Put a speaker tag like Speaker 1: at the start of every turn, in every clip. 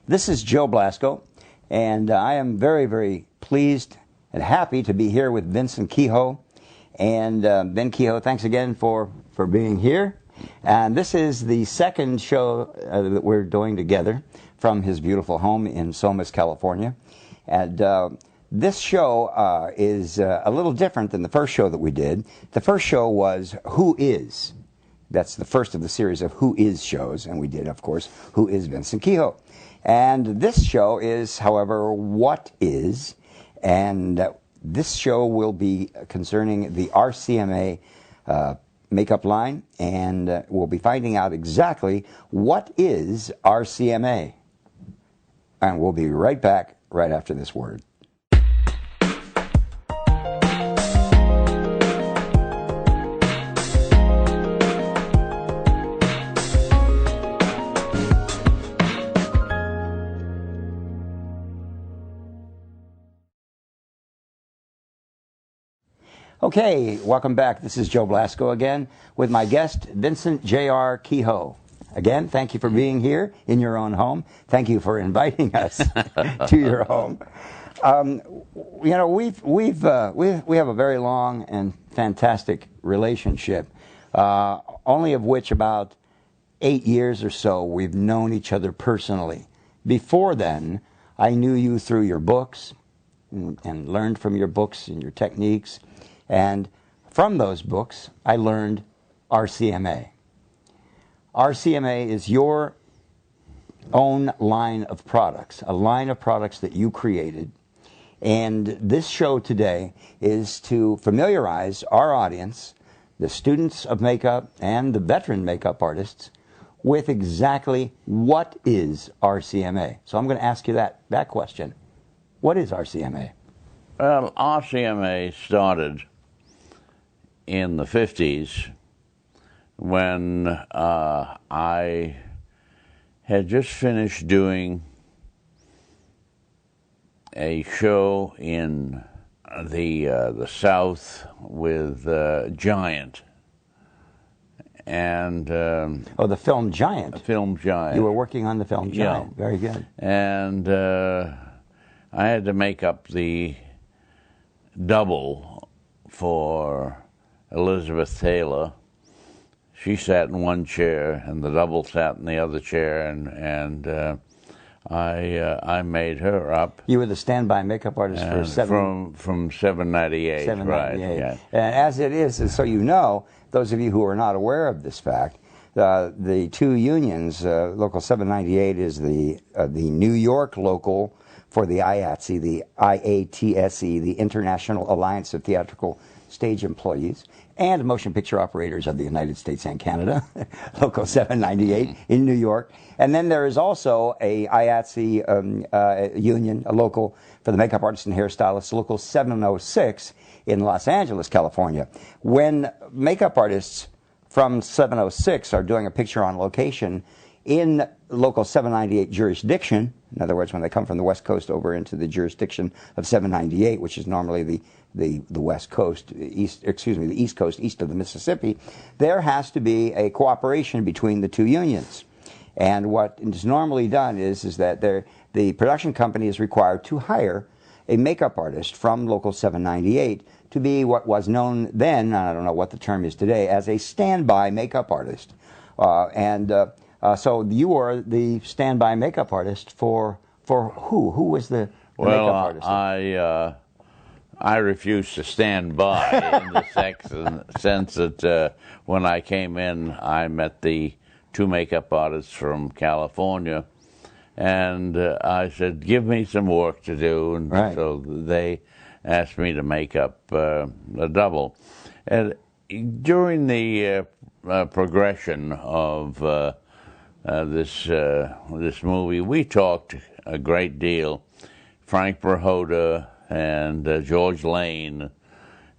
Speaker 1: This is Joe Blasco, and I am very, very pleased and happy to be here with Vincent Kehoe. And Vin Kehoe, thanks again for being here. And this is the second show that we're doing together from his beautiful home in Somas, California. And this show is a little different than the first show that we did. The first show was Who Is? That's the first of the series of Who Is shows, and we did, of course, Who Is Vincent Kehoe? And this show is, however, What Is? And this show will be concerning the RCMA makeup line, and we'll be finding out exactly what is RCMA. And we'll be right back right after this word. Okay, welcome back. This is Joe Blasco again with my guest, Vincent J.R. Kehoe. Again, thank you for being here in your own home. Thank you for inviting us to your home. You know, we have a very long and fantastic relationship, only of which about 8 years or so we've known each other personally. Before then, I knew you through your books and learned from your books and your techniques. And from those books, I learned RCMA. RCMA is your own line of products, a line of products that you created. And this show today is to familiarize our audience, the students of makeup and the veteran makeup artists, with exactly what is RCMA. So I'm going to ask you that question. What is RCMA?
Speaker 2: Well, RCMA started in the 50s when I had just finished doing a show in the South with Giant. And
Speaker 1: the film Giant.
Speaker 2: The film Giant.
Speaker 1: You were working on the film Giant. Yeah. Very good.
Speaker 2: And I had to make up the double for Elizabeth Taylor. She sat in one chair, and the double sat in the other chair, and I made her up.
Speaker 1: You were the standby makeup artist for
Speaker 2: from 798.
Speaker 1: 798.
Speaker 2: Right? Yeah.
Speaker 1: And as it is, so you know, those of you who are not aware of this fact, the two unions, Local 798 is the New York local for the IATSE, the IATSE, the International Alliance of Theatrical Stage Employees, and Motion Picture Operators of the United States and Canada, Local 798 in New York. And then there is also a IATSE union, a local for the makeup artists and hairstylists, Local 706 in Los Angeles, California. When makeup artists from 706 are doing a picture on location in Local 798 jurisdiction, in other words, when they come from the West Coast over into the jurisdiction of 798, which is normally the West Coast, the East Coast, east of the Mississippi, there has to be a cooperation between the two unions. And what is normally done is that the production company is required to hire a makeup artist from Local 798 to be what was known then, I don't know what the term is today, as a standby makeup artist. So you were the standby makeup artist for who? Who was the makeup artist?
Speaker 2: I refused to stand by in the sense that when I came in, I met the two makeup artists from California, and I said, give me some work to do, and so they asked me to make up a double. And during the progression of this movie, we talked a great deal. Frank Brahota and George Lane,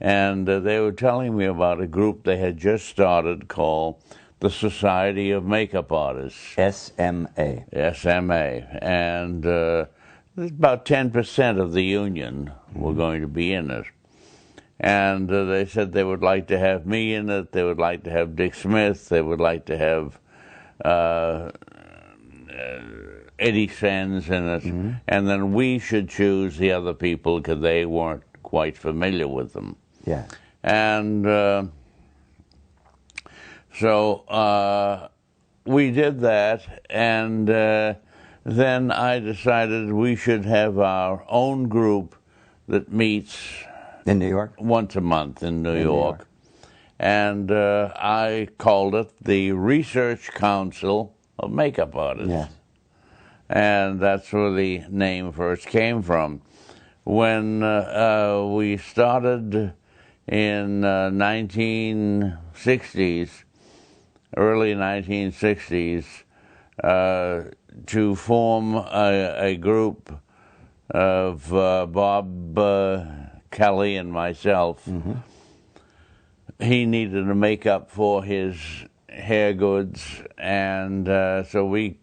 Speaker 2: and they were telling me about a group they had just started called the Society of Makeup Artists.
Speaker 1: SMA.
Speaker 2: SMA. And about 10% of the union were going to be in it. And they said they would like to have me in it, they would like to have Dick Smith, they would like to have 80 cents in it, and then we should choose the other people because they weren't quite familiar with them.
Speaker 1: Yeah.
Speaker 2: And so we did that, and then I decided we should have our own group that meets
Speaker 1: in New York
Speaker 2: once a month in New York. And I called it the Research Council of Makeup Artists.
Speaker 1: Yeah.
Speaker 2: And that's where the name first came from. When we started in 1960s, early 1960s, to form a group of Bob Kelly and myself. He needed a makeup for his hair goods, and so we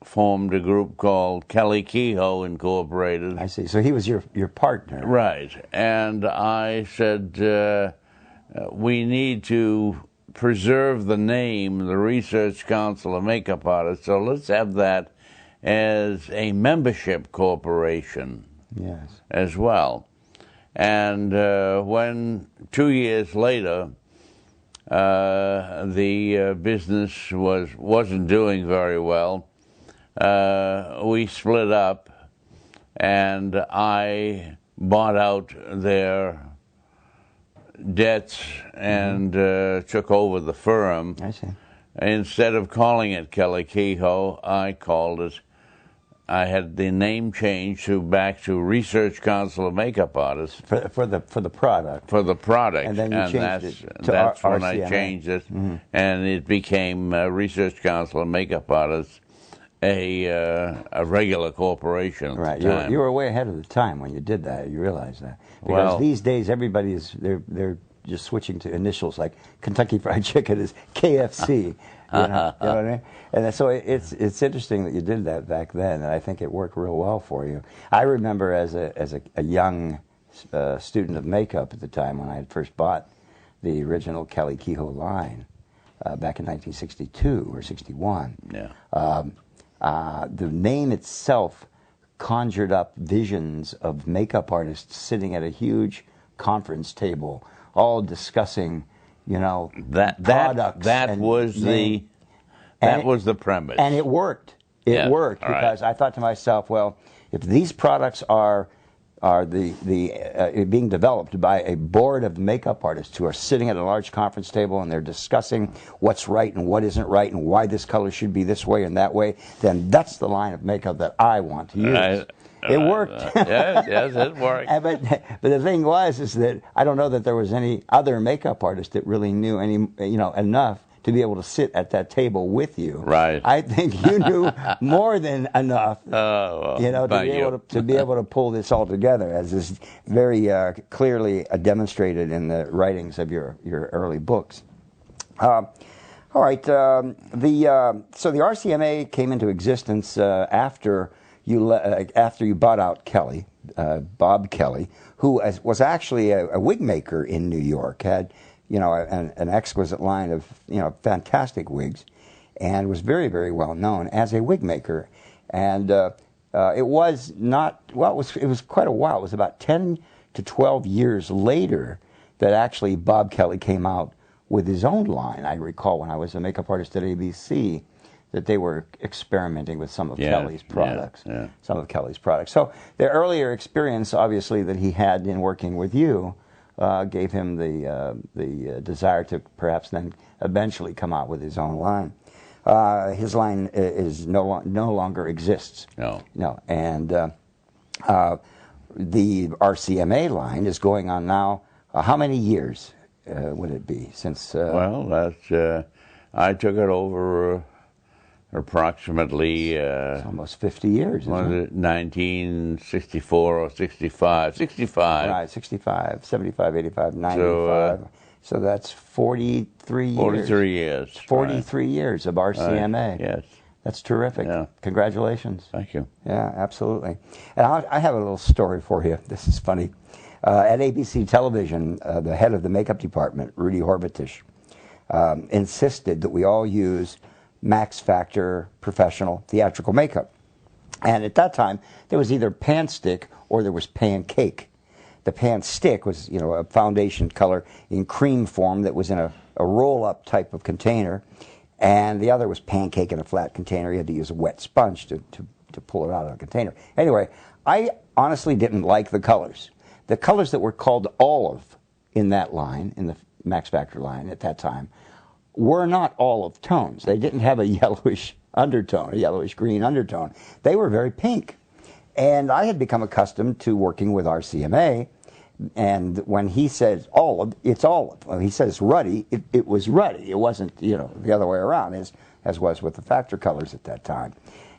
Speaker 2: formed a group called Kelly Kehoe Incorporated.
Speaker 1: I see. So he was your partner.
Speaker 2: Right. And I said, we need to preserve the name, the Research Council of Makeup Artists, so let's have that as a membership corporation.
Speaker 1: Yes.
Speaker 2: As well. And when 2 years later, the business wasn't doing very well, we split up, and I bought out their debts and took over the firm.
Speaker 1: I see.
Speaker 2: Instead of calling it Kelly Kehoe, I had the name changed back to Research Council of Makeup Artists
Speaker 1: For the product.
Speaker 2: for the product,
Speaker 1: And then you changed it to
Speaker 2: that's when
Speaker 1: RCMA.
Speaker 2: I changed it, and it became Research Council of Makeup Artists, a regular corporation.
Speaker 1: Right.
Speaker 2: At the
Speaker 1: You were way ahead of the time when you did that. You realize that because
Speaker 2: Well-
Speaker 1: these days everybody is they're just switching to initials like Kentucky Fried Chicken is KFC. You know what I mean? And so it's interesting that you did that back then, and I think it worked real well for you. I remember as a young student of makeup at the time when I had first bought the original Kelly Kehoe line back in 1962 or 61.
Speaker 2: Yeah.
Speaker 1: The name itself conjured up visions of makeup artists sitting at a huge conference table, all discussing, products.
Speaker 2: That was the premise,
Speaker 1: and it worked. It worked
Speaker 2: right.
Speaker 1: because I thought to myself, well, if these products are being developed by a board of makeup artists who are sitting at a large conference table and they're discussing what's right and what isn't right and why this color should be this way and that way, then that's the line of makeup that I want to use. It worked.
Speaker 2: Yes, it worked.
Speaker 1: But the thing is that I don't know that there was any other makeup artist that really knew enough to be able to sit at that table with you.
Speaker 2: Right.
Speaker 1: I think you knew more than enough, to be able to pull this all together, as is very clearly demonstrated in the writings of your early books. All right. So the RCMA came into existence after you bought out Kelly, Bob Kelly, who was actually a wig maker in New York, had an exquisite line of fantastic wigs, and was very, very well known as a wig maker. And it was quite a while. It was about 10 to 12 years later that actually Bob Kelly came out with his own line. I recall when I was a makeup artist at ABC that they were experimenting with some of Kelly's products.
Speaker 2: Yeah.
Speaker 1: Some of Kelly's products. So the earlier experience, obviously, that he had in working with you gave him the desire to perhaps then eventually come out with his own line. His line is no longer exists.
Speaker 2: No.
Speaker 1: And the RCMA line is going on now. How many years would it be since?
Speaker 2: Well, that's I took it over approximately
Speaker 1: it's almost 50 years. Isn't it?
Speaker 2: 1964 or 65. 65.
Speaker 1: Right, 65, 75, 85, 95. So that's 43 years.
Speaker 2: 43 years.
Speaker 1: 43 years of RCMA.
Speaker 2: Yes.
Speaker 1: That's terrific.
Speaker 2: Yeah.
Speaker 1: Congratulations.
Speaker 2: Thank you.
Speaker 1: Yeah, absolutely. And I have a little story for you. This is funny. At ABC Television, the head of the makeup department, Rudy Horvatish, insisted that we all use Max Factor professional theatrical makeup. And at that time, there was either pan stick or there was pancake. The pan stick was, a foundation color in cream form that was in a roll-up type of container, and the other was pancake in a flat container. You had to use a wet sponge to pull it out of the container. Anyway, I honestly didn't like the colors. The colors that were called olive in that line, in the Max Factor line at that time, were not olive tones. They didn't have a yellowish undertone, a yellowish green undertone. They were very pink. And I had become accustomed to working with RCMA, and when he says olive, it's olive. When he says ruddy, it was ruddy. It wasn't, the other way around, as was with the Factor colors at that time.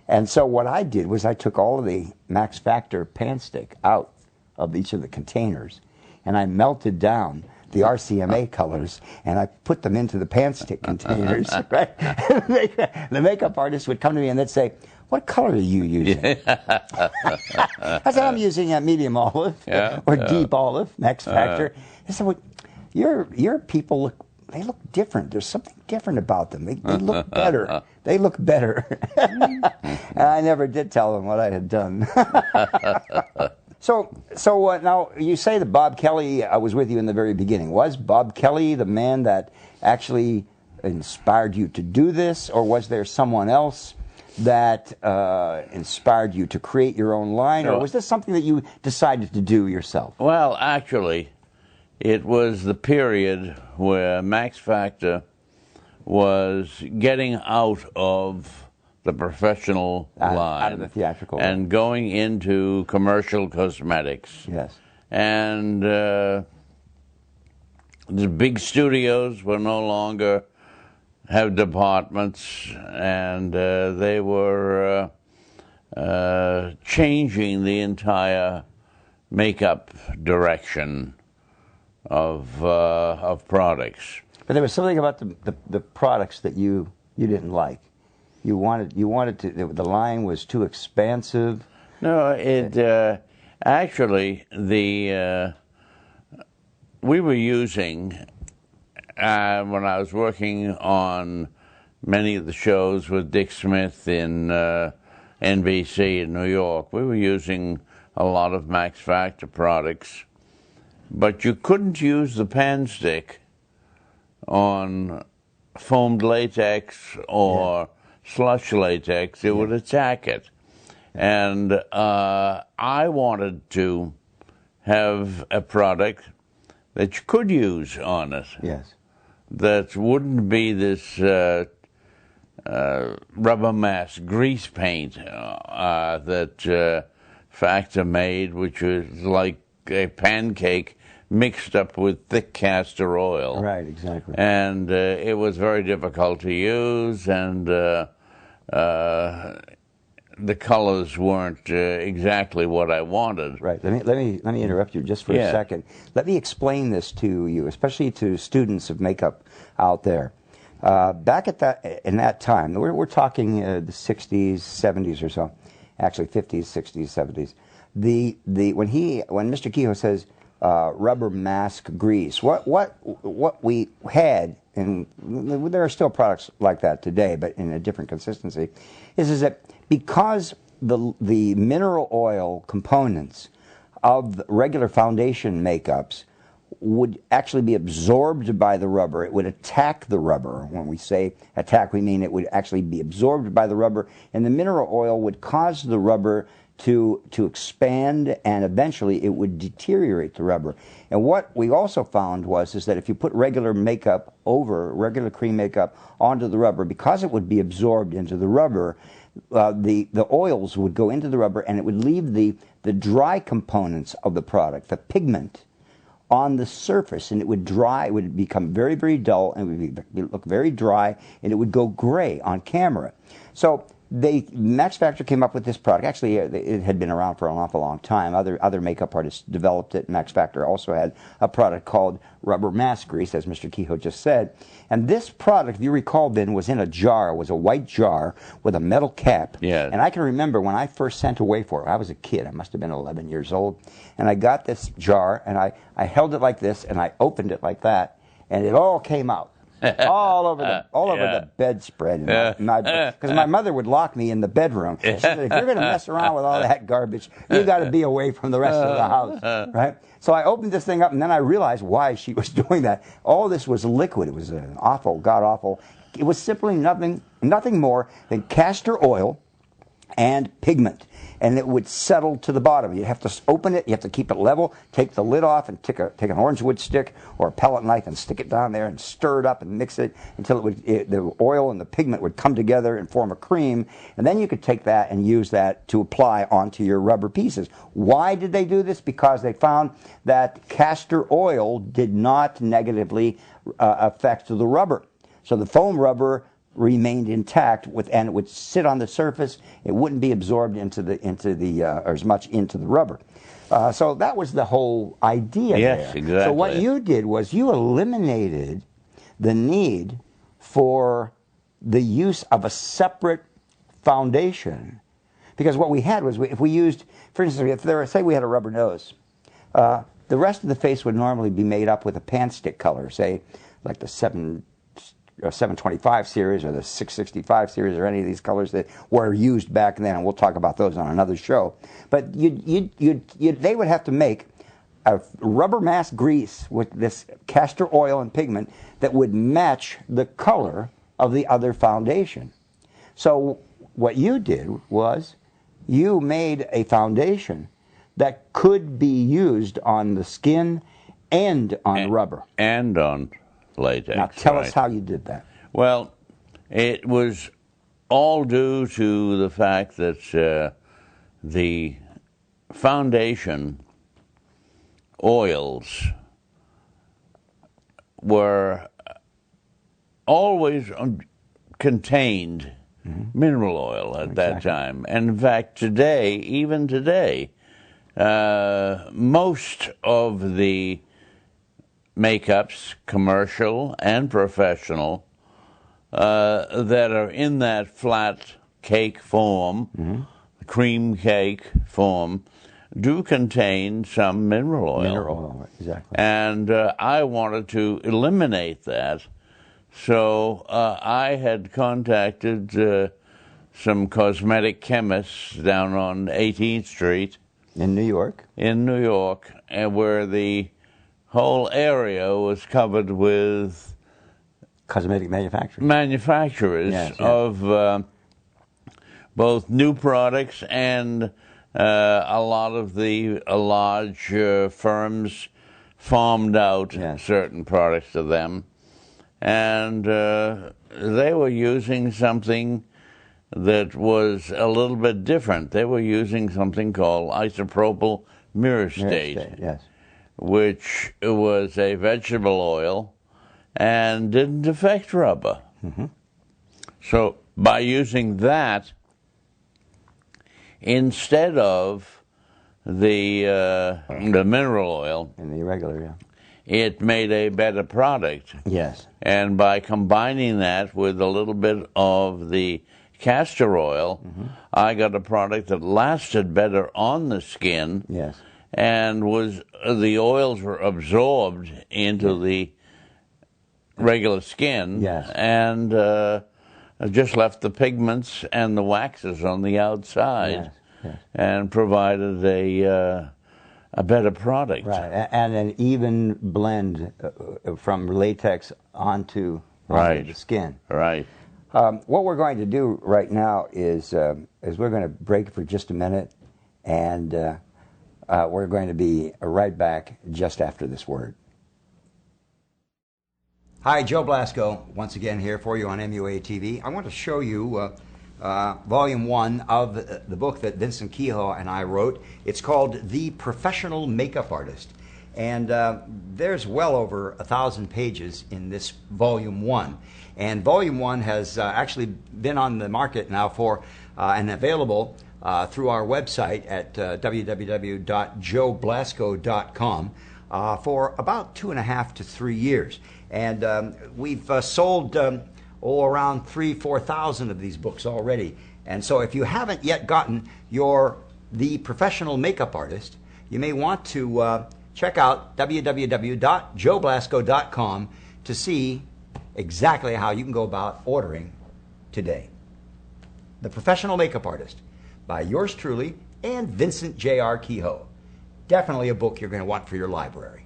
Speaker 1: And so what I did was I took all of the Max Factor pan stick out of each of the containers, and I melted down the RCMA colors, and I put them into the pan stick containers. Right? The makeup artist would come to me and they'd say, "What color are you using?" I said, "I'm using a medium olive or deep olive, Max Factor." They said, "Well, your people they look different. There's something different about them. They look better. They look better." And I never did tell them what I had done. So now you say that Bob Kelly was with you in the very beginning. Was Bob Kelly the man that actually inspired you to do this, or was there someone else that inspired you to create your own line, or was this something that you decided to do yourself?
Speaker 2: Well, actually, it was the period where Max Factor was getting out of the professional line,
Speaker 1: out of the theatrical
Speaker 2: and going into commercial cosmetics.
Speaker 1: Yes.
Speaker 2: And the big studios were no longer have departments, and they were changing the entire makeup direction of products.
Speaker 1: But there was something about the products that you didn't like. You wanted to. The line was too expansive.
Speaker 2: No, it actually we were using when I was working on many of the shows with Dick Smith in NBC in New York. We were using a lot of Max Factor products, but you couldn't use the pan stick on foamed latex or slush latex. It would attack it. And I wanted to have a product that you could use on it.
Speaker 1: Yes.
Speaker 2: That wouldn't be this rubber mask grease paint that Factor made, which was like a pancake mixed up with thick castor oil.
Speaker 1: Right, exactly.
Speaker 2: And it was very difficult to use, and the colors weren't exactly what I wanted.
Speaker 1: Right. Let me interrupt you just for a second. Let me explain this to you, especially to students of makeup out there. Back in that time, we're talking the 60s, 70s or so, actually 50s, 60s, 70s. When Mr. Kehoe says rubber mask grease, what we had, and there are still products like that today, but in a different consistency, is that because the mineral oil components of regular foundation makeups would actually be absorbed by the rubber. It would attack the rubber. When we say attack, we mean it would actually be absorbed by the rubber, and the mineral oil would cause the rubber to expand, and eventually it would deteriorate the rubber. And what we also found is that if you put regular cream makeup onto the rubber, because it would be absorbed into the rubber, the oils would go into the rubber, and it would leave the dry components of the product, the pigment, on the surface, and it would dry. It would become very, very dull, and it would look very dry, and it would go gray on camera. So Max Factor came up with this product. Actually, it had been around for an awful long time. Other makeup artists developed it. Max Factor also had a product called rubber mask grease, as Mr. Kehoe just said. And this product, if you recall, Ben, was in a jar. It was a white jar with a metal cap.
Speaker 2: Yeah.
Speaker 1: And I can remember when I first sent away for it. I was a kid. I must have been 11 years old. And I got this jar, and I held it like this, and I opened it like that, and it all came out. all over the bedspread. Because my mother would lock me in the bedroom. She said, if you're going to mess around with all that garbage, you got to be away from the rest of the house, right? So I opened this thing up, and then I realized why she was doing that. All this was liquid. It was an awful, god-awful. It was simply nothing more than castor oil and pigment, and it would settle to the bottom. You'd have to open it, you have to keep it level, take the lid off, and take an orange wood stick or a pellet knife and stick it down there and stir it up and mix it until the oil and the pigment would come together and form a cream, and then you could take that and use that to apply onto your rubber pieces. Why did they do this? Because they found that castor oil did not negatively affect the rubber. So the foam rubber remained intact, and it would sit on the surface. It wouldn't be absorbed or as much into the rubber. So that was the whole idea.
Speaker 2: Yes,
Speaker 1: there.
Speaker 2: Exactly.
Speaker 1: So what you did was you eliminated the need for the use of a separate foundation, because what we had was if we used, for instance, say we had a rubber nose, the rest of the face would normally be made up with a pan stick color, say like the 725 series or the 665 series or any of these colors that were used back then, and we'll talk about those on another show. But they would have to make a rubber mask grease with this castor oil and pigment that would match the color of the other foundation. So what you did was you made a foundation that could be used on the skin and on rubber.
Speaker 2: And on latex.
Speaker 1: Now tell us how you did that.
Speaker 2: Well, it was all due to the fact that the foundation oils were always contained mineral oil at that time. And in fact, today, even today, most of the makeups, commercial and professional, that are in that flat cake form, cream cake form, do contain some mineral oil.
Speaker 1: Mineral oil, exactly.
Speaker 2: And I wanted to eliminate that, so I had contacted some cosmetic chemists down on 18th Street.
Speaker 1: In New York?
Speaker 2: In New York, and where the whole area was covered with
Speaker 1: cosmetic
Speaker 2: manufacturers
Speaker 1: yes.
Speaker 2: of both new products and a lot of the large firms farmed out certain products to them, and they were using something that was a little bit different. They were using something called isopropyl myristate,
Speaker 1: yes,
Speaker 2: which was a vegetable oil and didn't affect rubber. So by using that instead of the mineral oil
Speaker 1: and the regular,
Speaker 2: it made a better product.
Speaker 1: Yes.
Speaker 2: And by combining that with a little bit of the castor oil, I got a product that lasted better on the skin.
Speaker 1: Yes.
Speaker 2: And the oils were absorbed into the regular skin.
Speaker 1: Yes.
Speaker 2: And just left the pigments and the waxes on the outside.
Speaker 1: Yes.
Speaker 2: And provided a better product.
Speaker 1: Right, and an even blend from latex onto the skin.
Speaker 2: Right.
Speaker 1: What we're going to do right now is we're going to break for just a minute, and we're going to be right back just after this word. Hi, Joe Blasco, once again here for you on MUA TV. I want to show you Volume 1 of the book that Vincent Kehoe and I wrote. It's called The Professional Makeup Artist. And there's well over 1,000 pages in this Volume 1. And Volume 1 has actually been on the market now for and available through our website at www.joeblasco.com for about 2.5 to 3 years. And we've sold around 4,000 of these books already. And so if you haven't yet gotten The Professional Makeup Artist, you may want to check out www.joeblasco.com to see exactly how you can go about ordering today. The Professional Makeup Artist by yours truly and Vincent J.R. Kehoe. Definitely a book you're going to want for your library.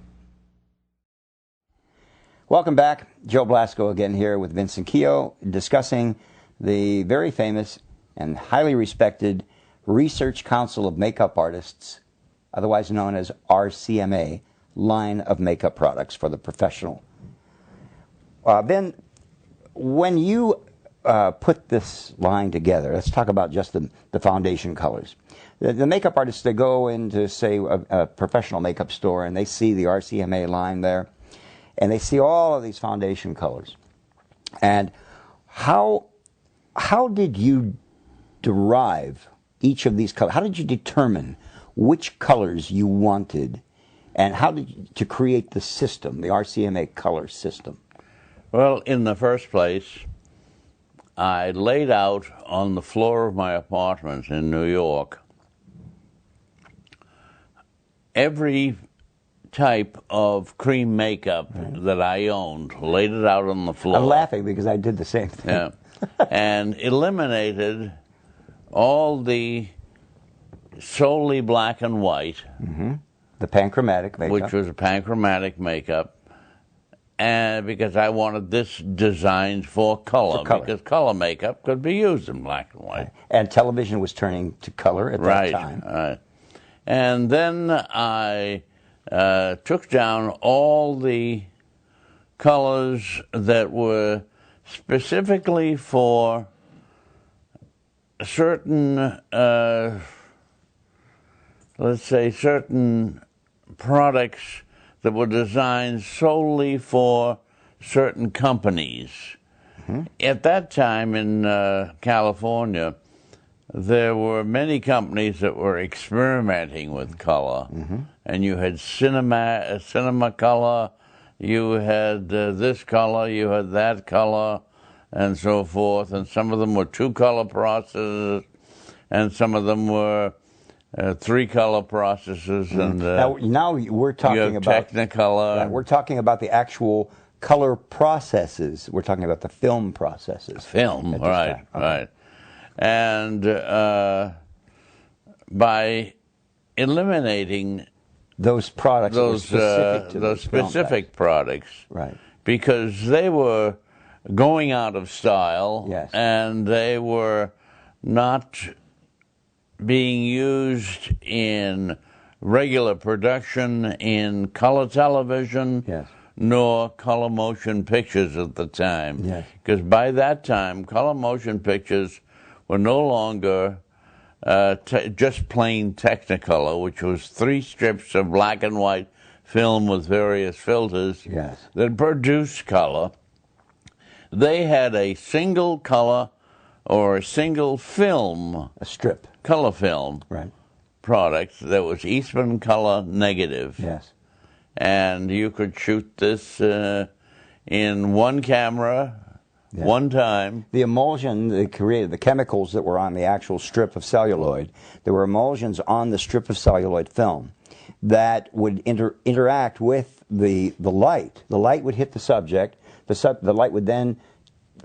Speaker 1: Welcome back. Joe Blasco again here with Vincent Kehoe, discussing the very famous and highly respected Research Council of Makeup Artists, otherwise known as RCMA, line of makeup products for the professional. Then, when you put this line together, let's talk about just the foundation colors. The makeup artists, they go into, say, a professional makeup store, and they see the RCMA line there, and they see all of these foundation colors. And how did you derive each of these colors? How did you determine which colors you wanted, and how did you, to create the system, the RCMA color system?
Speaker 2: Well, in the first place, I laid out on the floor of my apartment in New York every type of cream makeup that I owned, laid it out on the floor.
Speaker 1: I'm laughing because I did the same thing.
Speaker 2: Yeah. And eliminated all the solely black and white.
Speaker 1: Mm-hmm. The panchromatic makeup.
Speaker 2: Which was a panchromatic makeup. And because I wanted this designed for color, because color makeup could be used in black and white.
Speaker 1: Right. And television was turning to color at that time.
Speaker 2: Right. And then I took down all the colors that were specifically for certain, let's say, certain products that were designed solely for certain companies. Mm-hmm. At that time in California, there were many companies that were experimenting with color. Mm-hmm. And you had cinema color, you had this color, you had that color, and so forth. And some of them were two-color processes, and some of them were three-color processes. And
Speaker 1: now we're talking about
Speaker 2: Technicolor.
Speaker 1: We're talking about the actual color processes. We're talking about the film processes.
Speaker 2: Film, right, okay. Right. And by eliminating
Speaker 1: those products,
Speaker 2: those specific products,
Speaker 1: right,
Speaker 2: because they were going out of style,
Speaker 1: yes,
Speaker 2: and they were not being used in regular production in color television, yes, nor color motion pictures at the time.
Speaker 1: Yes.
Speaker 2: Because by that time, color motion pictures were no longer just plain Technicolor, which was 3 strips of black and white film with various filters,
Speaker 1: yes,
Speaker 2: that produced color. They had a single color or a single film,
Speaker 1: a strip,
Speaker 2: color film,
Speaker 1: right,
Speaker 2: product that was Eastman color negative.
Speaker 1: Yes.
Speaker 2: And you could shoot this in one camera, yeah, one time.
Speaker 1: The emulsion they created, the chemicals that were on the actual strip of celluloid, there were emulsions on the strip of celluloid film that would interact with the light. The light would hit the subject. The light would then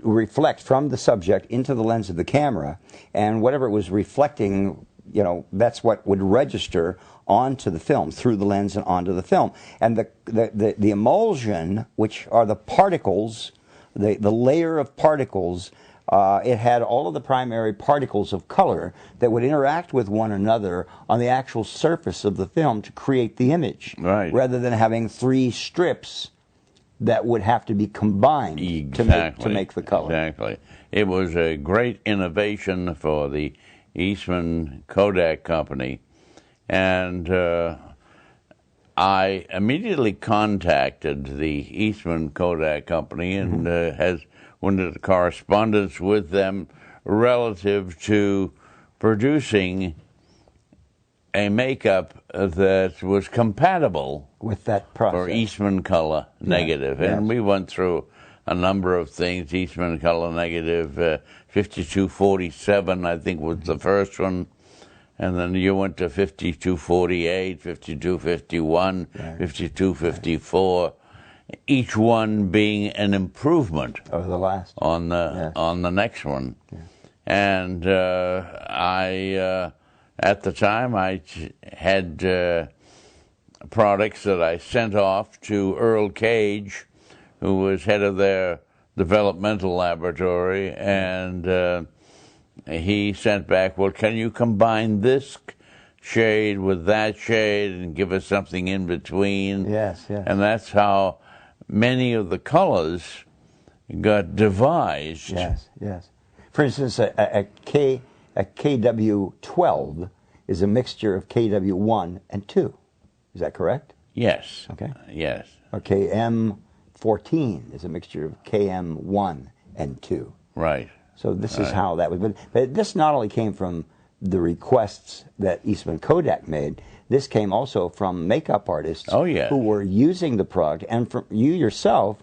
Speaker 1: reflect from the subject into the lens of the camera, and whatever it was reflecting, that's what would register onto the film, through the lens and onto the film. And the emulsion, which are the particles, the layer of particles, it had all of the primary particles of color that would interact with one another on the actual surface of the film to create the image,
Speaker 2: right,
Speaker 1: rather than having 3 strips that would have to be combined
Speaker 2: exactly,
Speaker 1: to make the color.
Speaker 2: Exactly. It was a great innovation for the Eastman Kodak company, and I immediately contacted the Eastman Kodak company and went into correspondence with them relative to producing a makeup that was compatible
Speaker 1: with that process
Speaker 2: for Eastman color negative.
Speaker 1: Yes.
Speaker 2: And we went through a number of things. Eastman color negative, 5247, I think, was the first one. And then you went to 5248, 5251, 5254. each one being an improvement
Speaker 1: over the last
Speaker 2: on the next one. Yeah. And at the time, I had products that I sent off to Earl Cage, who was head of their developmental laboratory, and he sent back, well, can you combine this shade with that shade and give us something in between?
Speaker 1: Yes, yes.
Speaker 2: And that's how many of the colors got devised.
Speaker 1: Yes, yes. For instance, a KW12 is a mixture of KW1 and 2. Is that correct?
Speaker 2: Yes.
Speaker 1: Okay.
Speaker 2: Yes.
Speaker 1: Or KM14 is a mixture of KM1 and 2.
Speaker 2: Right.
Speaker 1: So this is how that was. But this not only came from the requests that Eastman Kodak made, this came also from makeup artists who were using the product. And from you yourself,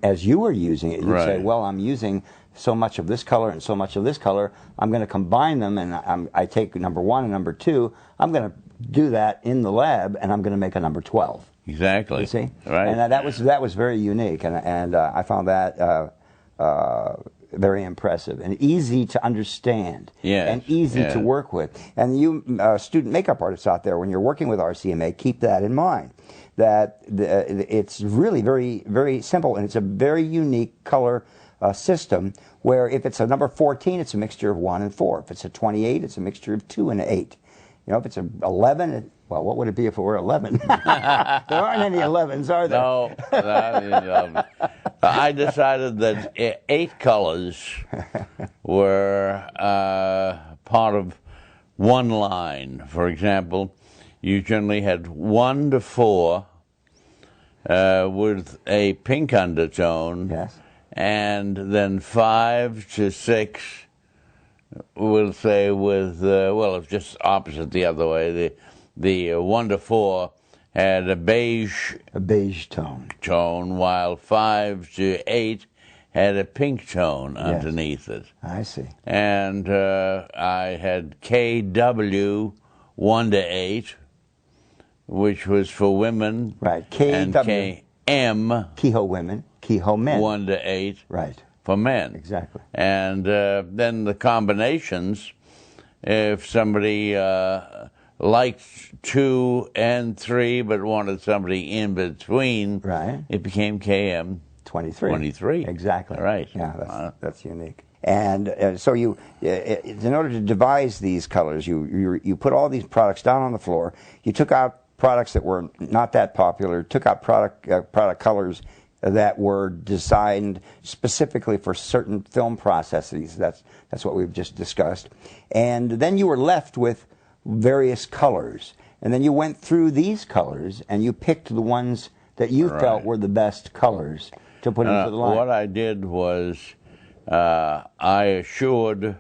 Speaker 1: as you were using it, you'd say, well, I'm using so much of this color and so much of this color. I'm going to combine them, and I take number 1 and number 2. I'm going to do that in the lab, and I'm going to make a number 12.
Speaker 2: Exactly.
Speaker 1: You see?
Speaker 2: Right.
Speaker 1: And that was very unique, and I found that very impressive and easy to understand, and easy to work with. And you student makeup artists out there, when you're working with RCMA, keep that in mind, that it's really very, very simple, and it's a very unique color system, where if it's a number 14, it's a mixture of 1 and 4. If it's a 28, it's a mixture of 2 and 8. You know, if it's a 11, well, what would it be if it were 11? There aren't any 11s, are there?
Speaker 2: No, I decided that 8 colors were part of one line. For example, you generally had 1 to 4 with a pink undertone, and then 5 to 6, we'll say, with well, it's just opposite the other way. The 1 to 4 had a beige tone, while 5 to 8 had a pink tone underneath it.
Speaker 1: I see.
Speaker 2: And I had KW 1 to 8, which was for women.
Speaker 1: Right. KW.
Speaker 2: And KM.
Speaker 1: Kehoe women. Kehoe men.
Speaker 2: 1 to 8.
Speaker 1: Right.
Speaker 2: For men.
Speaker 1: Exactly.
Speaker 2: And then the combinations, if somebody liked 2 and 3 but wanted somebody in between, it became KM 23.
Speaker 1: Exactly.
Speaker 2: Right.
Speaker 1: Yeah, that's unique. And so you, in order to devise these colors, you put all these products down on the floor. You took out products that were not that popular, took out product colors that were designed specifically for certain film processes. That's what we've just discussed. And then you were left with various colors. And then you went through these colors and you picked the ones that you felt were the best colors to put into the line.
Speaker 2: What I did was I assured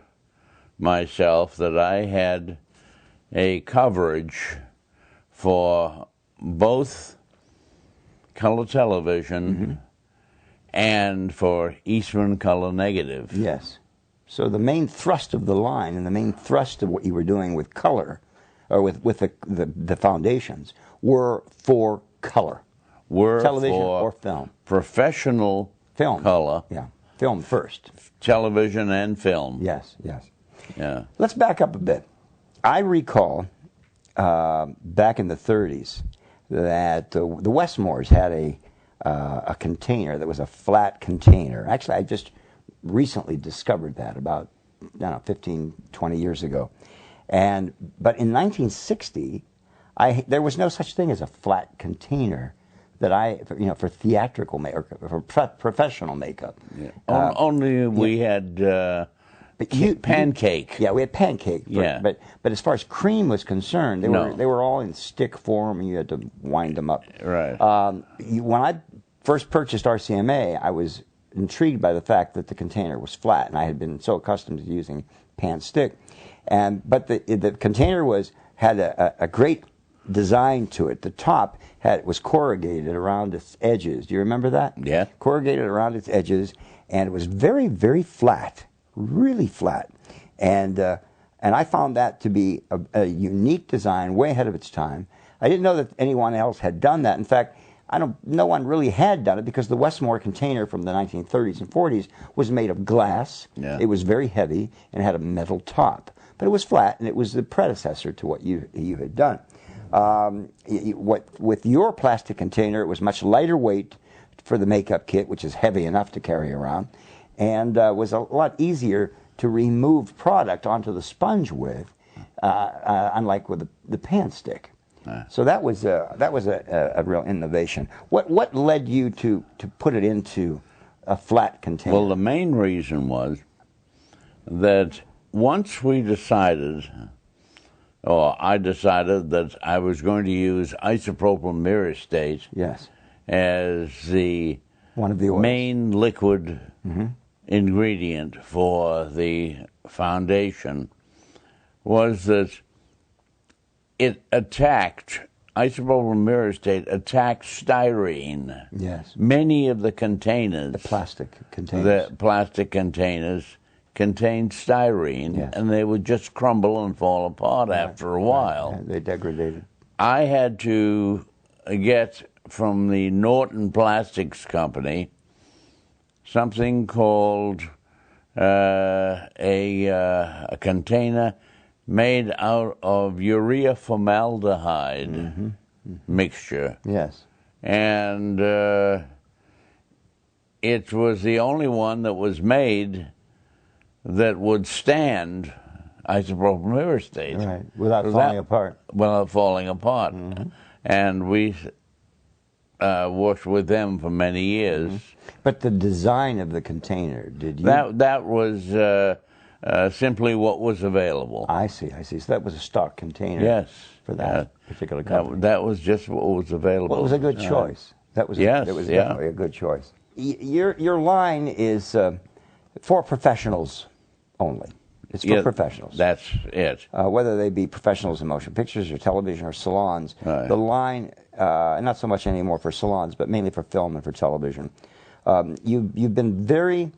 Speaker 2: myself that I had a coverage for both color television and for Eastman color negative.
Speaker 1: Yes. So the main thrust of the line and the main thrust of what you were doing with color, or with the foundations, were for color. Television or film.
Speaker 2: Professional
Speaker 1: film.
Speaker 2: Color.
Speaker 1: Yeah. Film first.
Speaker 2: Television and film.
Speaker 1: Yes, yes.
Speaker 2: Yeah.
Speaker 1: Let's back up a bit. I recall back in the 30s that the Westmores had a container that was a flat container. Actually, I just recently discovered that about 15, 20 years ago. But in 1960, there was no such thing as a flat container that for theatrical makeup, for professional makeup.
Speaker 2: Yeah. Only we had pancake.
Speaker 1: Yeah, we had pancake. But as far as cream was concerned, they were all in stick form, and you had to wind them up.
Speaker 2: Right.
Speaker 1: When I first purchased RCMA, I was intrigued by the fact that the container was flat, and I had been so accustomed to using pan stick. But the container had a great design to it. The top was corrugated around its edges. Do you remember that?
Speaker 2: Yeah.
Speaker 1: Corrugated around its edges, and it was very, very flat, really flat. And I found that to be a unique design, way ahead of its time. I didn't know that anyone else had done that. In fact, no one really had done it because the Westmore container from the 1930s and 40s was made of glass.
Speaker 2: Yeah.
Speaker 1: It was very heavy and had a metal top, but it was flat, and it was the predecessor to what you had done. With your plastic container, it was much lighter weight for the makeup kit, which is heavy enough to carry around, and was a lot easier to remove product onto the sponge with, unlike with the pan stick. So that was a real innovation. What led you to put it into a flat container?
Speaker 2: Well, the main reason was that once we decided, or I decided that I was going to use isopropyl myristate
Speaker 1: yes.
Speaker 2: as the
Speaker 1: one of the oils.
Speaker 2: Main liquid ingredient for the foundation, was that it attacked, isopropyl myristate attacked styrene.
Speaker 1: Yes.
Speaker 2: Many of the containers,
Speaker 1: the plastic containers
Speaker 2: contained styrene,
Speaker 1: yes.
Speaker 2: and they would just crumble and fall apart after a while.
Speaker 1: Right. They degraded.
Speaker 2: I had to get from the Norton Plastics Company something called a container made out of urea formaldehyde mixture.
Speaker 1: Yes.
Speaker 2: And it was the only one that was made that would stand isopropyl myristate.
Speaker 1: Right, without falling apart.
Speaker 2: Without falling apart. And we worked with them for many years.
Speaker 1: But the design of the container, did you?
Speaker 2: That was simply what was available.
Speaker 1: I see. So that was a stock container.
Speaker 2: Yes.
Speaker 1: For that particular company.
Speaker 2: That was just what was available.
Speaker 1: Well, it was a good choice. That was definitely a good choice. Your line is for professionals only. It's for professionals.
Speaker 2: That's it.
Speaker 1: Whether they be professionals in motion pictures or television or salons,
Speaker 2: right.
Speaker 1: The line, not so much anymore for salons, but mainly for film and for television. You've been very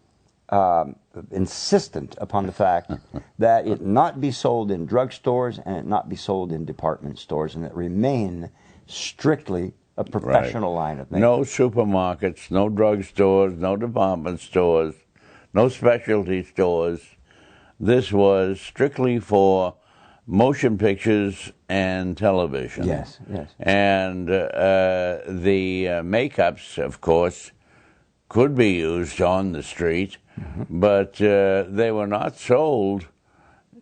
Speaker 1: insistent upon the fact that it not be sold in drugstores and it not be sold in department stores, and it remain strictly a professional line of makeup.
Speaker 2: No supermarkets, no drugstores, no department stores, no specialty stores. This was strictly for motion pictures and television.
Speaker 1: Yes.
Speaker 2: And the makeups, of course, could be used on the street, but they were not sold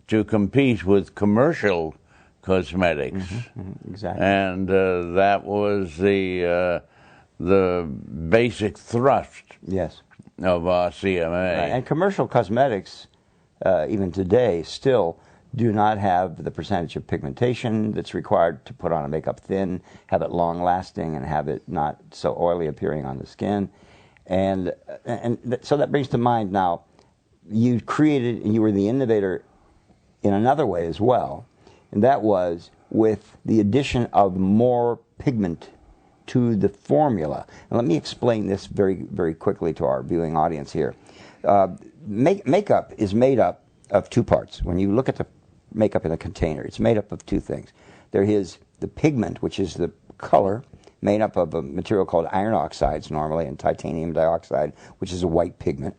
Speaker 2: to compete with commercial cosmetics.
Speaker 1: Exactly.
Speaker 2: And that was the basic thrust
Speaker 1: yes.
Speaker 2: of RCMA.
Speaker 1: Right. And commercial cosmetics, even today, still do not have the percentage of pigmentation that's required to put on a makeup thin, have it long-lasting, and have it not so oily appearing on the skin. And so that brings to mind now, you created, and you were the innovator in another way as well, and that was with the addition of more pigment to the formula. And let me explain this very, very quickly to our viewing audience here. Makeup is made up of two parts. When you look at the makeup in a container, it's made up of two things. There is the pigment, which is the color, made up of a material called iron oxides normally, and titanium dioxide, which is a white pigment.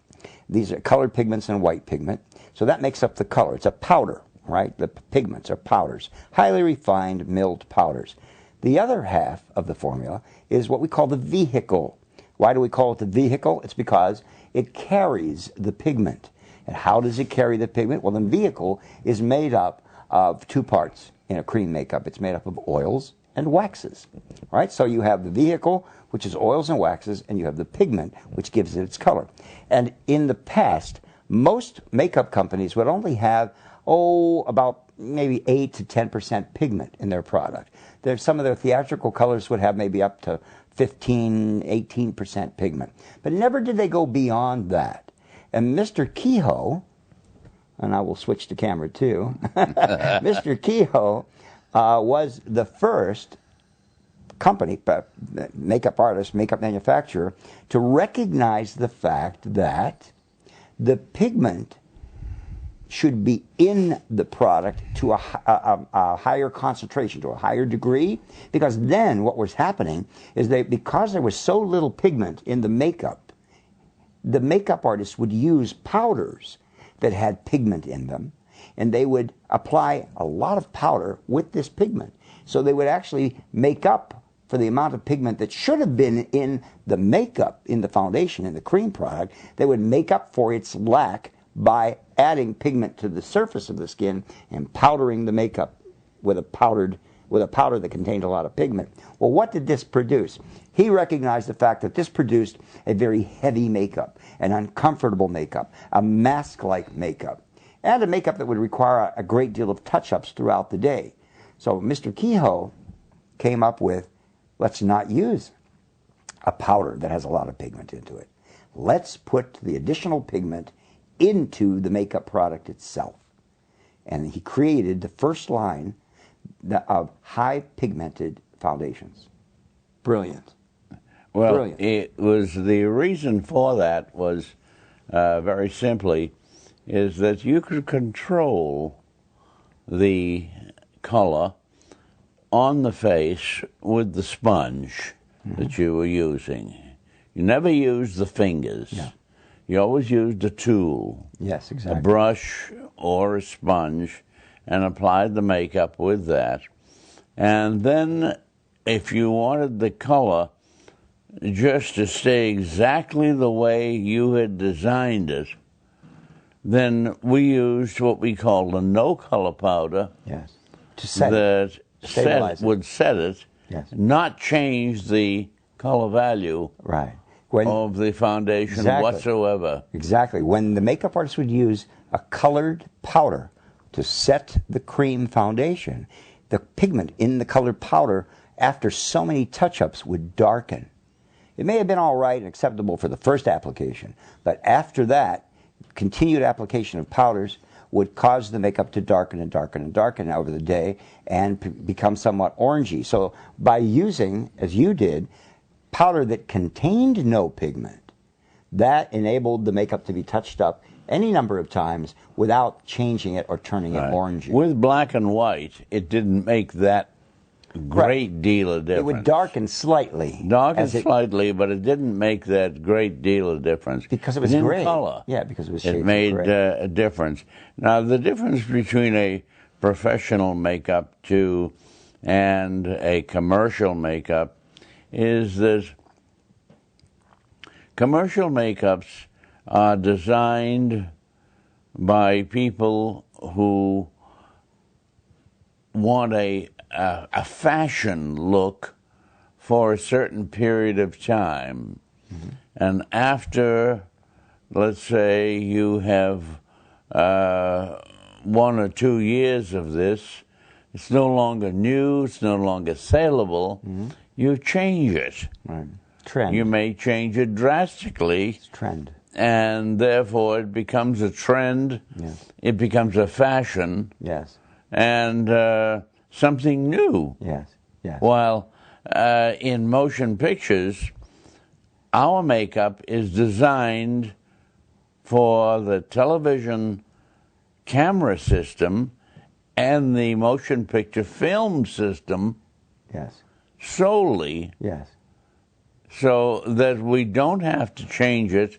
Speaker 1: These are colored pigments and white pigment. So that makes up the color. It's a powder, right? The pigments are powders, highly refined milled powders. The other half of the formula is what we call the vehicle. Why do we call it the vehicle? It's because it carries the pigment. And how does it carry the pigment? Well, the vehicle is made up of two parts in a cream makeup. It's made up of oils and waxes, right? So you have the vehicle, which is oils and waxes, and you have the pigment, which gives it its color. And in the past, most makeup companies would only have, about maybe 8 to 10% pigment in their product. Some of their theatrical colors would have maybe up to 15, 18% pigment. But never did they go beyond that. And Mr. Kehoe, and I will switch the camera too, Mr. Kehoe was the first company, makeup artist, makeup manufacturer, to recognize the fact that the pigment should be in the product to a higher concentration, to a higher degree, because then what was happening is because there was so little pigment in the makeup artists would use powders that had pigment in them, and they would apply a lot of powder with this pigment. So they would actually make up for the amount of pigment that should have been in the makeup, in the foundation, in the cream product. They would make up for its lack by adding pigment to the surface of the skin and powdering the makeup with a powder that contained a lot of pigment. Well, what did this produce? He recognized the fact that this produced a very heavy makeup, an uncomfortable makeup, a mask-like makeup, and a makeup that would require a great deal of touch-ups throughout the day. So Mr. Kehoe came up with, let's not use a powder that has a lot of pigment into it. Let's put the additional pigment into the makeup product itself. And he created the first line of high pigmented foundations. Brilliant.
Speaker 2: Well,
Speaker 1: Brilliant.
Speaker 2: It was the reason for that was very simply is that you could control the color on the face with the sponge that you were using. You never used the fingers.
Speaker 1: No.
Speaker 2: You always used a tool.
Speaker 1: Yes, exactly.
Speaker 2: A brush or a sponge, and applied the makeup with that. And then if you wanted the color just to stay exactly the way you had designed it, then we used what we called a no-color powder.
Speaker 1: Yes. To set
Speaker 2: that would set it,
Speaker 1: yes,
Speaker 2: not change the color value
Speaker 1: right.
Speaker 2: of the foundation whatsoever.
Speaker 1: Exactly. When the makeup artist would use a colored powder to set the cream foundation, the pigment in the colored powder, after so many touch-ups, would darken. It may have been all right and acceptable for the first application, but after that, continued application of powders would cause the makeup to darken and darken and darken over the day and become somewhat orangey. So by using, as you did, powder that contained no pigment, that enabled the makeup to be touched up any number of times without changing it or turning it orangey.
Speaker 2: With black and white, it didn't make that great deal of difference.
Speaker 1: It would darken slightly.
Speaker 2: Slightly, but it didn't make that great deal of difference.
Speaker 1: Because it was
Speaker 2: in
Speaker 1: gray.
Speaker 2: color.
Speaker 1: Yeah, because it was shades
Speaker 2: It made
Speaker 1: of gray.
Speaker 2: a difference. Now, the difference between a professional makeup and a commercial makeup is that commercial makeups are designed by people who want a fashion look for a certain period of time. Mm-hmm. And after, let's say, you have 1 or 2 years of this, it's no longer new, it's no longer saleable, you change it.
Speaker 1: Right. Trend.
Speaker 2: You may change it drastically.
Speaker 1: It's trend.
Speaker 2: And therefore it becomes a trend,
Speaker 1: yes,
Speaker 2: it becomes a fashion,
Speaker 1: yes,
Speaker 2: and something new.
Speaker 1: Yes, yes.
Speaker 2: While in motion pictures, our makeup is designed for the television camera system and the motion picture film system,
Speaker 1: yes,
Speaker 2: solely,
Speaker 1: yes,
Speaker 2: so that we don't have to change it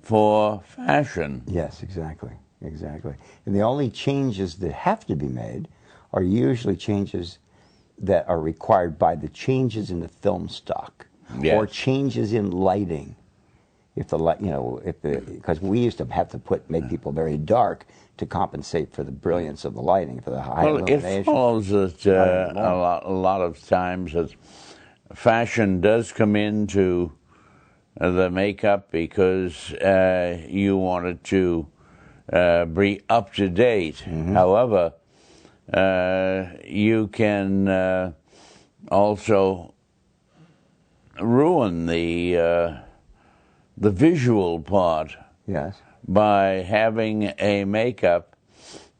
Speaker 2: for fashion.
Speaker 1: yes, exactly, exactly. And the only changes that have to be made are usually changes that are required by the changes in the film stock,
Speaker 2: yes,
Speaker 1: or changes in lighting. If the light, because we used to have to make people very dark to compensate for the brilliance of the lighting, for the high illumination.
Speaker 2: It follows that a lot of times that fashion does come into the makeup because you wanted to be up to date. Mm-hmm. However, you can also ruin the visual part,
Speaker 1: yes,
Speaker 2: by having a makeup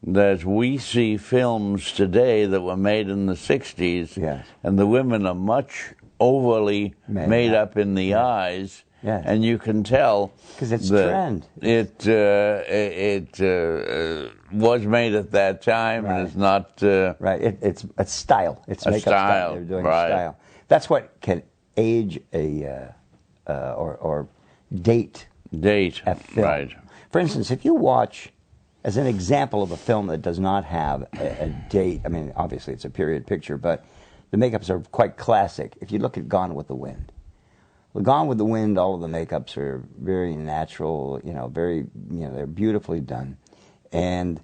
Speaker 2: that we see films today that were made in the 60s,
Speaker 1: yes,
Speaker 2: and the women are much overly made up in the eyes,
Speaker 1: Yes.
Speaker 2: And you can tell
Speaker 1: because it's
Speaker 2: that
Speaker 1: trend.
Speaker 2: It was made at that time,
Speaker 1: Right.
Speaker 2: and it's not
Speaker 1: right. It's style. It's
Speaker 2: a
Speaker 1: makeup
Speaker 2: style.
Speaker 1: They're doing
Speaker 2: Right.
Speaker 1: style. That's what can age a or date a film.
Speaker 2: Right.
Speaker 1: For instance, if you watch, as an example of a film that does not have a date, I mean, obviously it's a period picture, but the makeups are quite classic. If you look at Gone with the Wind. Well, Gone with the Wind, all of the makeups are very natural, they're beautifully done. And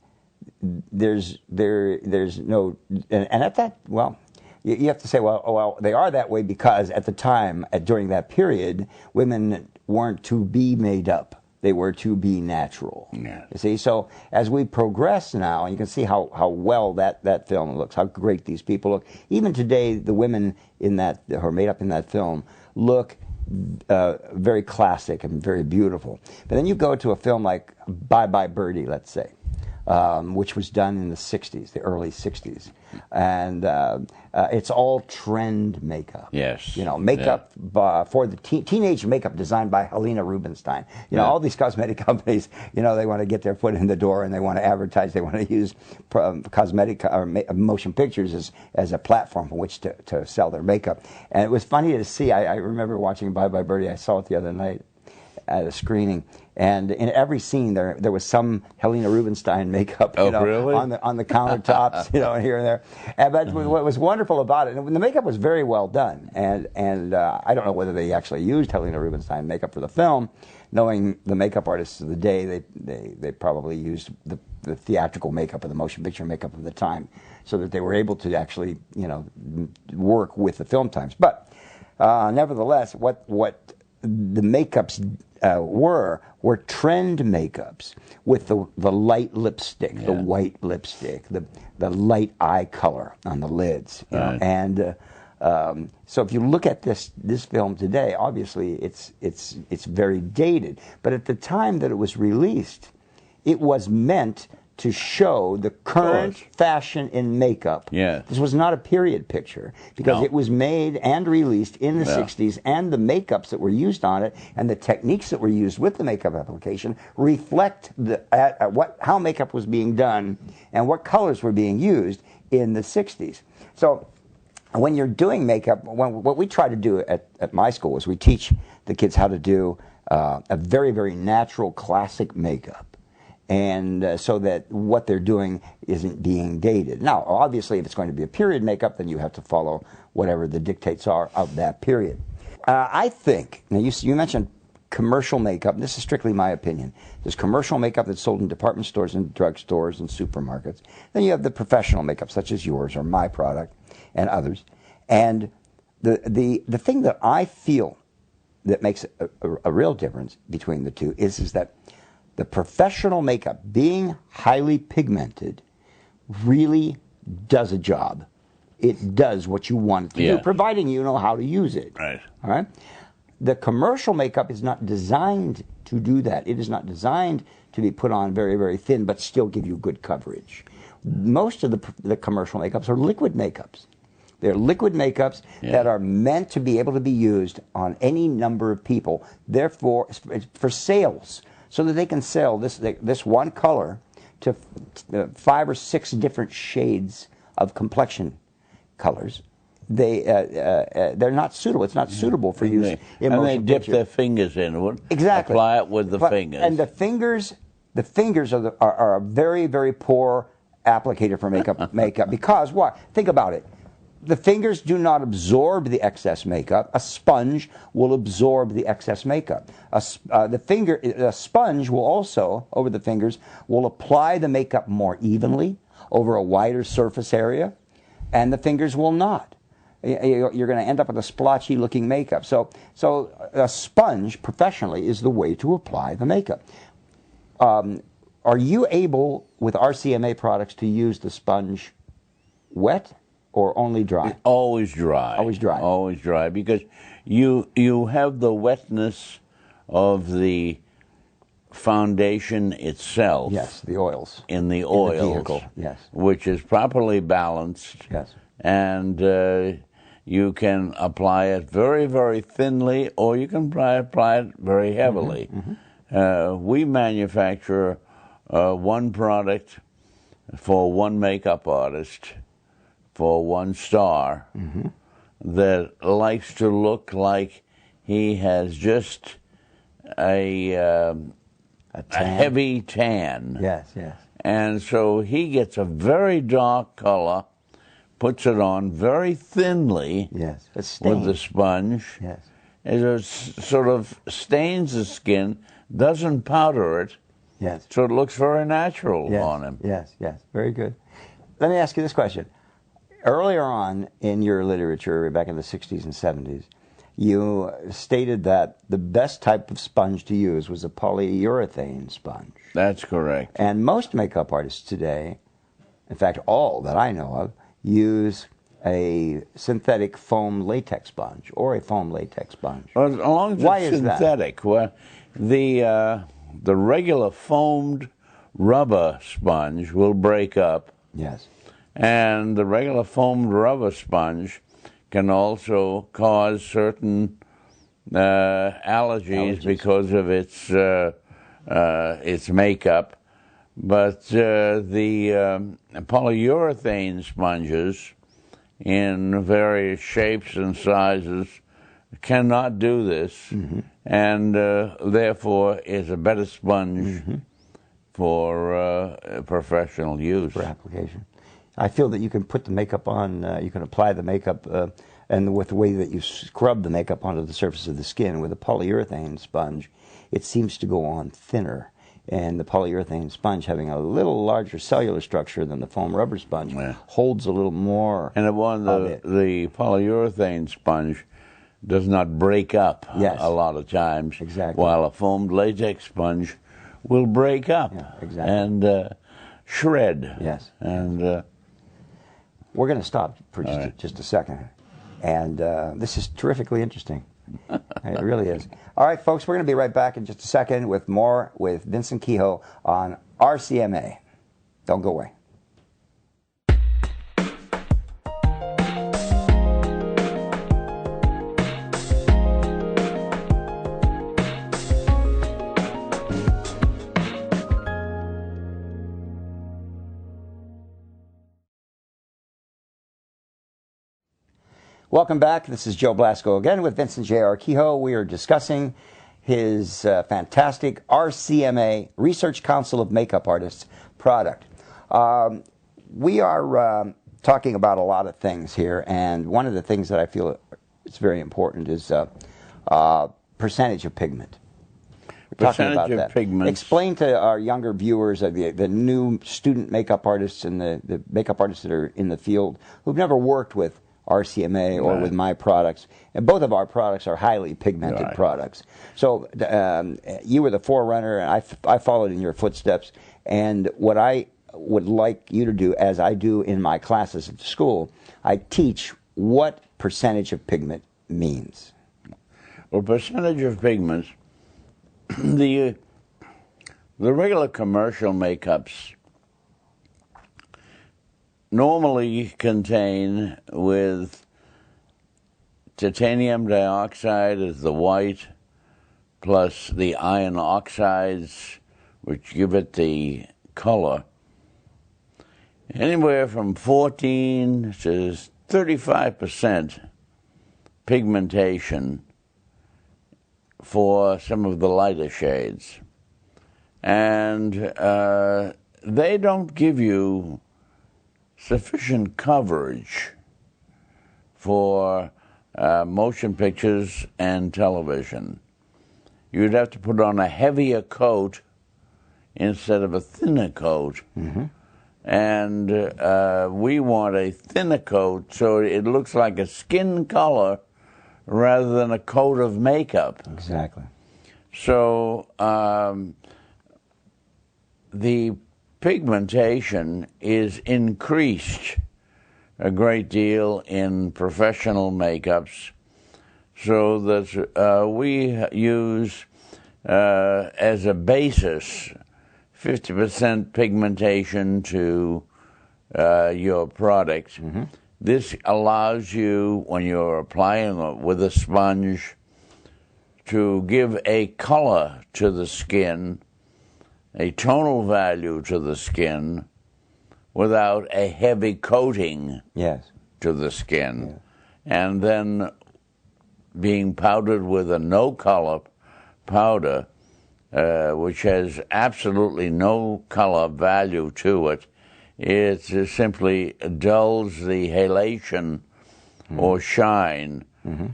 Speaker 1: there's no, and at that, well, you have to say, well, they are that way because at the time, during that period, women weren't to be made up. They were to be natural.
Speaker 2: Yeah.
Speaker 1: You see, so as we progress now, and you can see how well that film looks, how great these people look. Even today, the women who are made up in that film look very classic and very beautiful. But then you go to a film like Bye Bye Birdie, let's say, which was done in the 60s, the early 60s. And it's all trend makeup.
Speaker 2: Yes.
Speaker 1: Makeup for the teenage makeup designed by Helena Rubinstein. All these cosmetic companies, they want to get their foot in the door and they want to advertise. They want to use cosmetic or motion pictures as a platform from which to sell their makeup. And it was funny to see. I remember watching Bye Bye Birdie. I saw it the other night at a screening, and in every scene there was some Helena Rubinstein makeup,
Speaker 2: really?
Speaker 1: on the countertops, here and there. But what was wonderful about it, and the makeup was very well done, and I don't know whether they actually used Helena Rubinstein makeup for the film. Knowing the makeup artists of the day, they probably used the theatrical makeup or the motion picture makeup of the time, so that they were able to actually work with the film times. But nevertheless, what the makeups were trend makeups with the light lipstick, the white lipstick, the light eye color on the lids,
Speaker 2: Right.
Speaker 1: And so if you look at this film today, obviously it's very dated. But at the time that it was released, it was meant to show the current fashion in makeup.
Speaker 2: Yeah.
Speaker 1: This was not a period picture because it was made and released in the 60s, and the makeups that were used on it and the techniques that were used with the makeup application reflect how makeup was being done and what colors were being used in the 60s. So when you're doing makeup, what we try to do at my school is we teach the kids how to do a very, very natural classic makeup. And so that what they're doing isn't being dated. Now, obviously, if it's going to be a period makeup, then you have to follow whatever the dictates are of that period. I think, now you mentioned commercial makeup. This is strictly my opinion. There's commercial makeup that's sold in department stores and drugstores and supermarkets. Then you have the professional makeup, such as yours or my product and others. And the thing that I feel that makes a real difference between the two is that the professional makeup, being highly pigmented, really does a job. It does what you want it to do, providing you know how to use it.
Speaker 2: Right.
Speaker 1: All right? The commercial makeup is not designed to do that. It is not designed to be put on very, very thin, but still give you good coverage. Most of the commercial makeups are liquid makeups. They're liquid makeups that are meant to be able to be used on any number of people, therefore, for sales, so that they can sell this one color to 5 or 6 different shades of complexion colors. They're not suitable. It's not suitable for use in motion
Speaker 2: And they dip
Speaker 1: picture.
Speaker 2: their fingers in it.
Speaker 1: Exactly.
Speaker 2: Apply it with the fingers.
Speaker 1: And the fingers are a very, very poor applicator for makeup because what? Think about it. The fingers do not absorb the excess makeup. A sponge will absorb the excess makeup. A sponge will also, over the fingers, will apply the makeup more evenly over a wider surface area, and the fingers will not. You're going to end up with a splotchy looking makeup. So a sponge, professionally, is the way to apply the makeup. Are you able, with RCMA products, to use the sponge wet or only dry?
Speaker 2: Always dry.
Speaker 1: Always dry.
Speaker 2: Always dry, because you have the wetness of the foundation itself.
Speaker 1: Yes, the oils.
Speaker 2: In the oils.
Speaker 1: In the vehicle, yes.
Speaker 2: Which is properly balanced.
Speaker 1: Yes.
Speaker 2: And You can apply it very, very thinly, or you can apply it very heavily. We manufacture one product for one makeup artist, for one star, that likes to look like he has just a heavy tan.
Speaker 1: Yes, yes.
Speaker 2: And so he gets a very dark color, puts it on very thinly
Speaker 1: Yes,
Speaker 2: with the sponge.
Speaker 1: Yes.
Speaker 2: It sort of stains the skin, doesn't powder it,
Speaker 1: Yes.
Speaker 2: so it looks very natural on him.
Speaker 1: Yes, yes. Very good. Let me ask you this question. Earlier on in your literature, back in the 60s and 70s, you stated that the best type of sponge to use was a polyurethane sponge.
Speaker 2: That's correct.
Speaker 1: And most makeup artists today, in fact, all that I know of, use a synthetic foam latex sponge or a foam latex sponge.
Speaker 2: Well, as long as
Speaker 1: Why
Speaker 2: it's
Speaker 1: is that?
Speaker 2: synthetic, well, the regular foamed rubber sponge will break up.
Speaker 1: Yes.
Speaker 2: And the regular foamed rubber sponge can also cause certain allergies because of its makeup. But the polyurethane sponges in various shapes and sizes cannot do this, and therefore is a better sponge for professional use.
Speaker 1: For application. I feel that you can put the makeup on, you can apply the makeup, and with the way that you scrub the makeup onto the surface of the skin with a polyurethane sponge, it seems to go on thinner. And the polyurethane sponge, having a little larger cellular structure than the foam rubber sponge, holds a little more.
Speaker 2: And the polyurethane sponge does not break up a lot of times, while a foamed latex sponge will break up and shred.
Speaker 1: Yes.
Speaker 2: And
Speaker 1: we're going to stop for just a second. And this is terrifically interesting. It really is. All right, folks, we're going to be right back in just a second with more with Vincent Kehoe on RCMA. Don't go away. Welcome back. This is Joe Blasco again with Vincent J.R. Kehoe. We are discussing his fantastic RCMA, Research Council of Makeup Artists, product. We are talking about a lot of things here, and one of the things that I feel is very important is percentage of pigment. We're talking about that.
Speaker 2: Pigments.
Speaker 1: Explain to our younger viewers, the new student makeup artists and the makeup artists that are in the field who've never worked with RCMA or with my products, and both of our products are highly pigmented products. So you were the forerunner, and I followed in your footsteps. And what I would like you to do, as I do in my classes at school, I teach what percentage of pigment means.
Speaker 2: Well, percentage of pigments, the regular commercial makeups normally contain, with titanium dioxide as the white, plus the iron oxides, which give it the color, anywhere from 14 to 35% pigmentation for some of the lighter shades. And they don't give you sufficient coverage for motion pictures and television. You'd have to put on a heavier coat instead of a thinner coat. And we want a thinner coat so it looks like a skin color rather than a coat of makeup.
Speaker 1: Exactly.
Speaker 2: So the pigmentation is increased a great deal in professional makeups, so that we use as a basis 50% pigmentation to your product. this allows you, when you're applying it with a sponge, to give a color to the skin, a tonal value to the skin, without a heavy coating to the skin. And then being powdered with a no-color powder, which has absolutely no color value to it. It simply dulls the halation or shine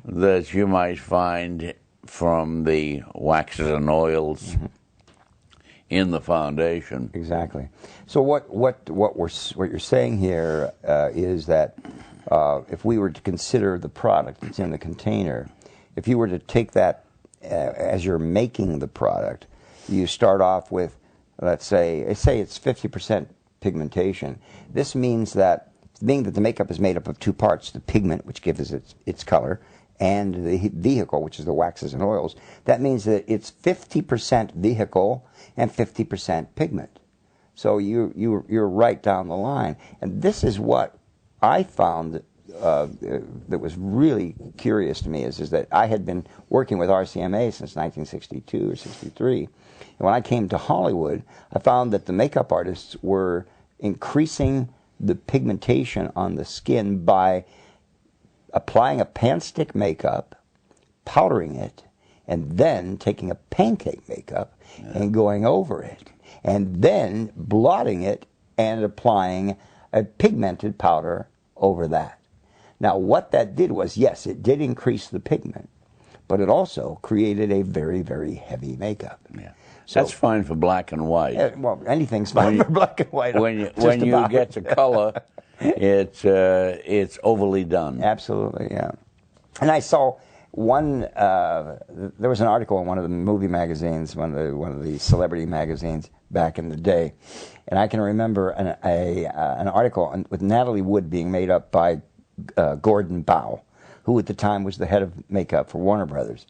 Speaker 2: that you might find from the waxes and oils in the foundation.
Speaker 1: Exactly. So what you're saying here is that if we were to consider the product that's in the container, if you were to take that as you're making the product, you start off with, let's say it's 50% pigmentation. This means that, being that the makeup is made up of two parts, the pigment, which gives its color, and the vehicle, which is the waxes and oils, that means that it's 50% vehicle and 50% pigment. So you're right down the line. And this is what I found that was really curious to me, is that I had been working with RCMA since 1962 or 63. And when I came to Hollywood, I found that the makeup artists were increasing the pigmentation on the skin by applying a pan stick makeup, powdering it, and then taking a pancake makeup and going over it, and then blotting it and applying a pigmented powder over that. Now, what that did was, yes, it did increase the pigment, but it also created a very, very heavy makeup.
Speaker 2: Yeah. So, that's fine for black and white.
Speaker 1: Well, anything's fine for black and white.
Speaker 2: When you get to color, it's overly done.
Speaker 1: Absolutely, yeah. And I saw one. There was an article in one of the movie magazines, one of the celebrity magazines back in the day, and I can remember an article with Natalie Wood being made up by Gordon Bow, who at the time was the head of makeup for Warner Brothers,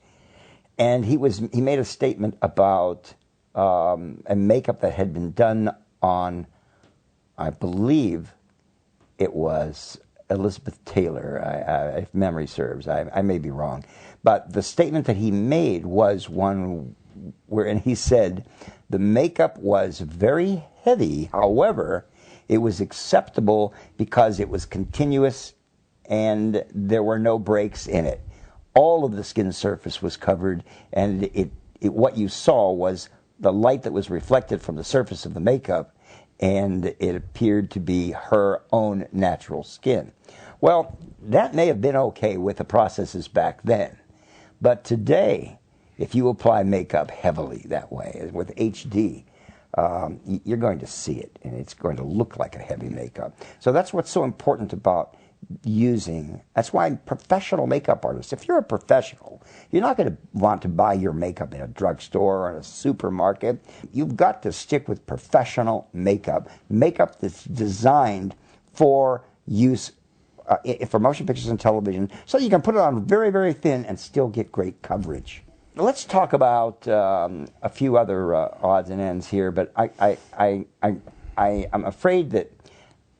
Speaker 1: and he made a statement about a makeup that had been done on, I believe it was Elizabeth Taylor, if memory serves. I may be wrong. But the statement that he made was one wherein he said the makeup was very heavy, however, it was acceptable because it was continuous and there were no breaks in it. All of the skin surface was covered, and what you saw was the light that was reflected from the surface of the makeup, and it appeared to be her own natural skin. Well, that may have been okay with the processes back then, but today, if you apply makeup heavily that way, with HD, you're going to see it, and it's going to look like a heavy makeup. So that's what's so important about that's why professional makeup artists, if you're a professional, you're not going to want to buy your makeup in a drugstore or in a supermarket. You've got to stick with professional makeup that's designed for use for motion pictures and television, so you can put it on very, very thin and still get great coverage. Let's talk about a few other odds and ends here, but I'm afraid that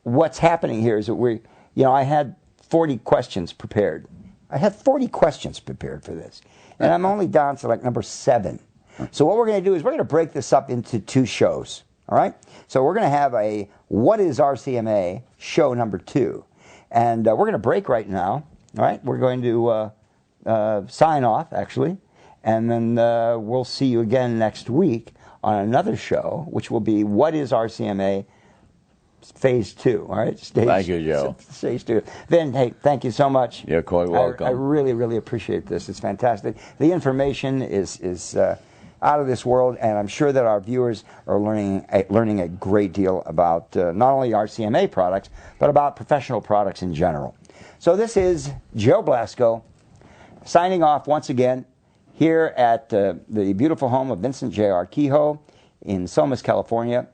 Speaker 1: what's happening here is that I had 40 questions prepared. I had 40 questions prepared for this, and I'm only down to like number 7. So what we're going to do is we're going to break this up into 2 shows, all right? So we're going to have a What is RCMA show number 2, and we're going to break right now, all right? We're going to sign off, actually, and then we'll see you again next week on another show, which will be What is RCMA Phase 2, all right?
Speaker 2: Thank you, Joe.
Speaker 1: Stage 2. Vin, hey, thank you so much.
Speaker 2: You're quite welcome.
Speaker 1: I really, really appreciate this. It's fantastic. The information is out of this world, and I'm sure that our viewers are learning a great deal about not only RCMA products, but about professional products in general. So this is Joe Blasco signing off once again here at the beautiful home of Vincent J.R. Kehoe in Somas, California.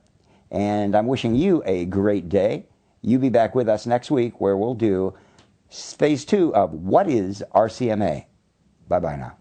Speaker 1: And I'm wishing you a great day. You be back with us next week where we'll do Phase 2 of What is RCMA. Bye-bye now.